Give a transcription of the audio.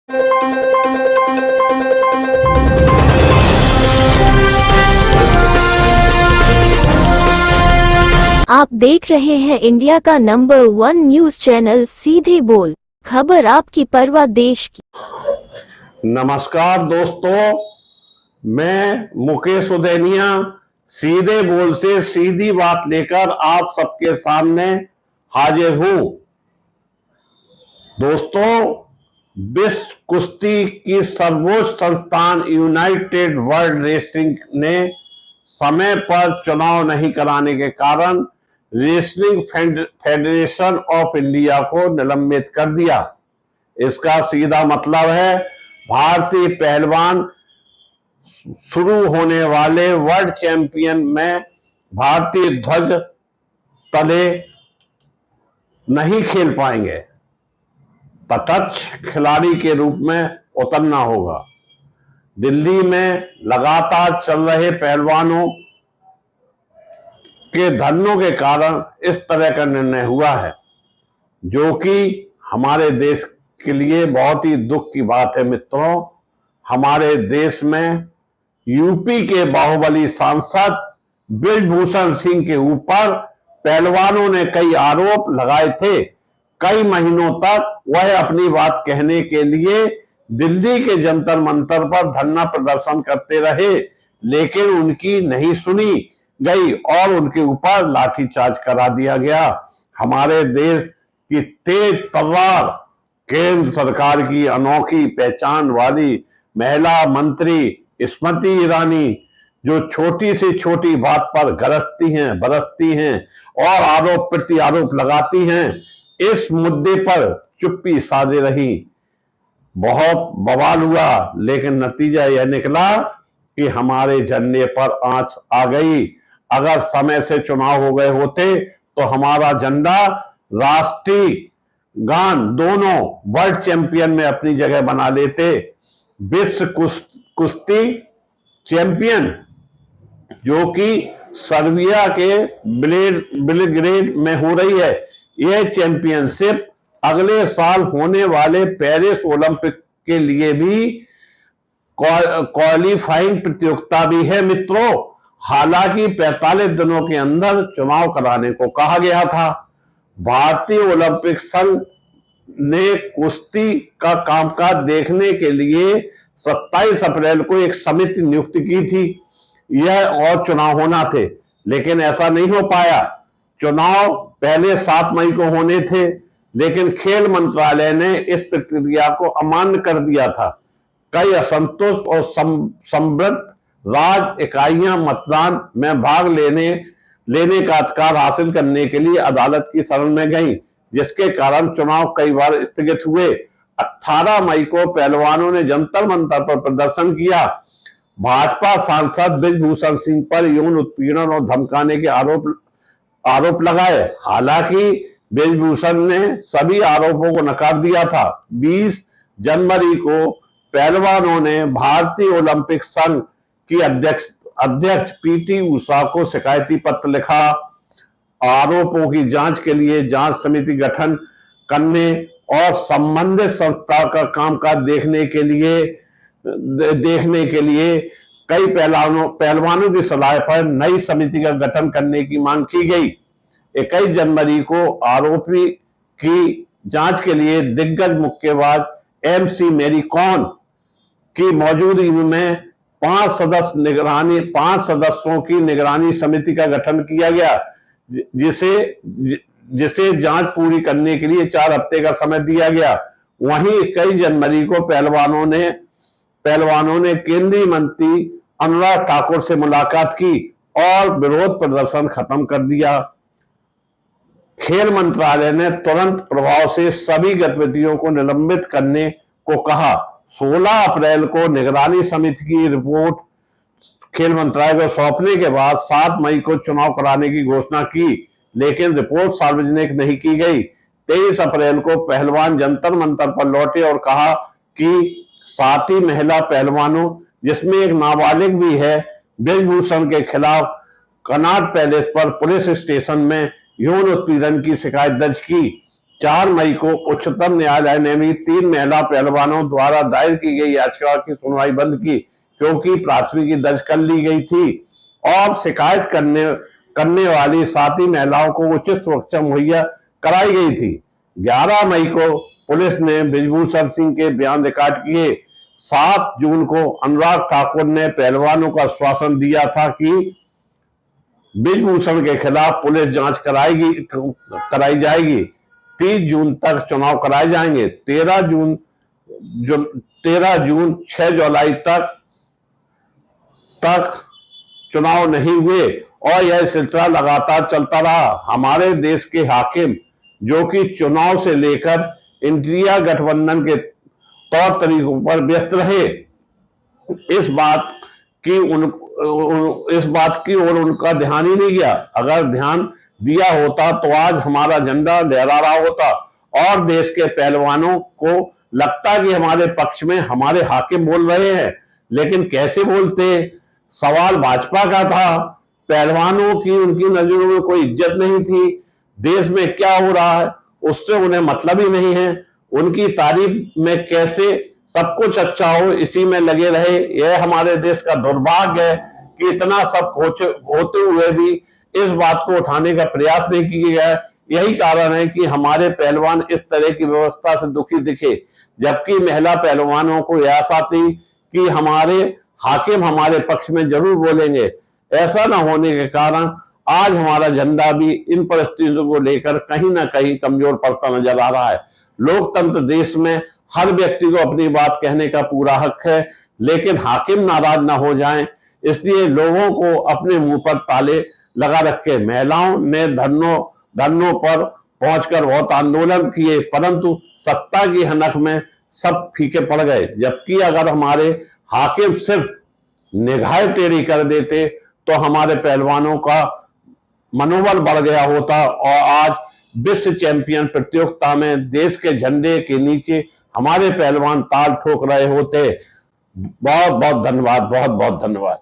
आप देख रहे हैं इंडिया का नंबर 1 न्यूज चैनल सीधे बोल, खबर आपकी परवाह देश की। नमस्कार दोस्तों, मैं मुकेश उदैनिया सीधे बोल से सीधी बात लेकर आप सबके सामने हाजिर हूं। दोस्तों, विश्व कुश्ती की सर्वोच्च संस्थान यूनाइटेड वर्ल्ड रेसलिंग ने समय पर चुनाव नहीं कराने के कारण रेसलिंग फेडरेशन ऑफ इंडिया को निलंबित कर दिया। इसका सीधा मतलब है भारतीय पहलवान शुरू होने वाले वर्ल्ड चैंपियन में भारतीय ध्वज तले नहीं खेल पाएंगे, तटस्थ खिलाड़ी के रूप में उतरना होगा। दिल्ली में लगातार चल रहे पहलवानों के धरनों के कारण इस तरह का निर्णय हुआ है, जो कि हमारे देश के लिए बहुत ही दुख की बात है। मित्रों, हमारे देश में यूपी के बाहुबली सांसद ब्रिजभूषण सिंह के ऊपर पहलवानों ने कई आरोप लगाए थे। कई महीनों तक वह अपनी बात कहने के लिए दिल्ली के जंतर मंतर पर धरना प्रदर्शन करते रहे, लेकिन उनकी नहीं सुनी गई और उनके ऊपर लाठीचार्ज करा दिया गया। हमारे देश की तेज तर्रार केंद्र सरकार की अनोखी पहचान वाली महिला मंत्री स्मृति ईरानी, जो छोटी से छोटी बात पर गरजती हैं, बरसती हैं और आरोप प्रति आरोप लगाती हैं, इस मुद्दे पर चुप्पी साधे रही। बहुत बवाल हुआ, लेकिन नतीजा यह निकला कि हमारे झंडे पर आंच आ गई। अगर समय से चुनाव हो गए होते तो हमारा झंडा, राष्ट्रीय गान दोनों वर्ल्ड चैंपियन में अपनी जगह बना लेते। विश्व कुश्ती चैंपियन, जो कि सर्बिया के बेलग्रेड में हो रही है, यह चैंपियनशिप अगले साल होने वाले पेरिस ओलंपिक के लिए भी क्वालिफाइंग प्रतियोगिता भी है। मित्रों, हालांकि 45 दिनों के अंदर चुनाव कराने को कहा गया था। भारतीय ओलंपिक संघ ने कुश्ती का कामकाज देखने के लिए 27 अप्रैल को एक समिति नियुक्त की थी। यह और चुनाव होना थे, लेकिन ऐसा नहीं हो पाया। चुनाव पहले 7 मई को होने थे, लेकिन खेल मंत्रालय ने इस प्रक्रिया को अमान्य कर दिया था। कई असंतुष्ट और संवृत राज्य इकाइयां मतदान में भाग लेने का अधिकार हासिल करने के लिए अदालत की शरण में गईं, जिसके कारण चुनाव कई बार स्थगित हुए। 18 मई को पहलवानों ने जंतर मंतर पर प्रदर्शन किया। भाजपा सांसद ब्रिजभूषण सिंह पर यौन उत्पीड़न और धमकाने के आरोप लगाए। हालांकि ब्रिजभूषण ने सभी आरोपों को नकार दिया था। 20 जनवरी को पहलवानों ने भारतीय ओलंपिक संघ की अध्यक्ष पीटी उषा को शिकायती पत्र लिखा। आरोपों की जांच के लिए जांच समिति गठन करने और संबंधित संस्था का कामकाज देखने के लिए कई पहलवानों की सलाह पर नई समिति का गठन करने की मांग की गई। 21 जनवरी को आरोपी की जांच के लिए दिग्गज मुक्केबाज एमसी मैरी कॉम की मौजूदगी में 5 सदस्यों की निगरानी समिति का गठन किया गया, जिसे जांच पूरी करने के लिए 4 हफ्ते का समय दिया गया। वहीं 21 जनवरी को पहलवानों ने केंद्रीय मंत्री अनुराग ठाकुर से मुलाकात की और विरोध प्रदर्शन खत्म कर दिया। खेल मंत्रालय ने तुरंत प्रभाव से सभी गतिविधियों को निलंबित करने को कहा। 16 अप्रैल को निगरानी समिति की रिपोर्ट खेल मंत्रालय को सौंपने के बाद 7 मई को चुनाव कराने की घोषणा की, लेकिन रिपोर्ट सार्वजनिक नहीं की गई। 23 अप्रैल को पहलवान जंतर मंतर पर लौटे और कहा कि साथी महिला पहलवानों, जिसमें एक नाबालिग भी है, ब्रिजभूषण के खिलाफ कनॉट पैलेस पर पुलिस स्टेशन में यौन उत्पीड़न की शिकायत दर्ज की। 4 मई को उच्चतम न्यायालय ने भी 3 महिला पहलवानों द्वारा दायर की गई याचिका की सुनवाई बंद की, क्योंकि प्राथमिकी दर्ज कर ली गई थी और शिकायत करने वाली साथी महिलाओं को उचित सुरक्षा मुहैया कराई गई थी। 11 मई को पुलिस ने बृजभूषण सिंह के बयान रिकॉर्ड किए। 7 जून को अनुराग ठाकुर ने पहलवानों को आश्वासन दिया था कि बृजभूषण के खिलाफ पुलिस जांच कराई जाएगी। 30 जून तक चुनाव कराए जाएंगे। 13 जून 6 जुलाई तक चुनाव नहीं हुए और यह सिलसिला लगातार चलता रहा। हमारे देश के हाकिम जो कि चुनाव से लेकर इंडिया गठबंधन के तौर तरीकों पर व्यस्त रहे, इस बात की ओर उनका ध्यान ही नहीं गया। अगर ध्यान दिया होता तो आज हमारा झंडा लहरा रहा होता और देश के पहलवानों को लगता कि हमारे पक्ष में हमारे हाकिम बोल रहे हैं। लेकिन कैसे बोलते? सवाल भाजपा का था। पहलवानों की उनकी नजरों में कोई इज्जत नहीं थी। देश में क्या हो रहा है उससे उन्हें मतलब ही नहीं है। उनकी तारीफ में कैसे सब कुछ अच्छा हो इसी में लगे रहे। यह हमारे देश का दुर्भाग्य है कि इतना सब होते हुए भी इस बात को उठाने का प्रयास नहीं किया गया। यही कारण है कि हमारे पहलवान इस तरह की व्यवस्था से दुखी दिखे, जबकि महिला पहलवानों को यह आशा थी कि हमारे हाकिम हमारे पक्ष में जरूर बोलेंगे। ऐसा न होने के कारण आज हमारा झंडा भी इन परिस्थितियों को लेकर कहीं ना कहीं कमजोर पड़ता नजर आ रहा है। लोकतंत्र देश में हर व्यक्ति को अपनी बात कहने का पूरा हक है, लेकिन हाकिम नाराज ना हो जाएं, इसलिए लोगों को अपने मुंह पर ताले लगा रखे। महिलाओं ने धरनों पर पहुंचकर बहुत आंदोलन किए, परंतु सत्ता की हनक में सब फीके पड़ गए। जबकि अगर हमारे हाकिम सिर्फ निगाहें टेढ़ी कर देते तो हमारे पहलवानों का मनोबल बढ़ गया होता और आज विश्व चैंपियन प्रतियोगिता में देश के झंडे के नीचे हमारे पहलवान ताल ठोक रहे होते। बहुत बहुत धन्यवाद, बहुत बहुत धन्यवाद।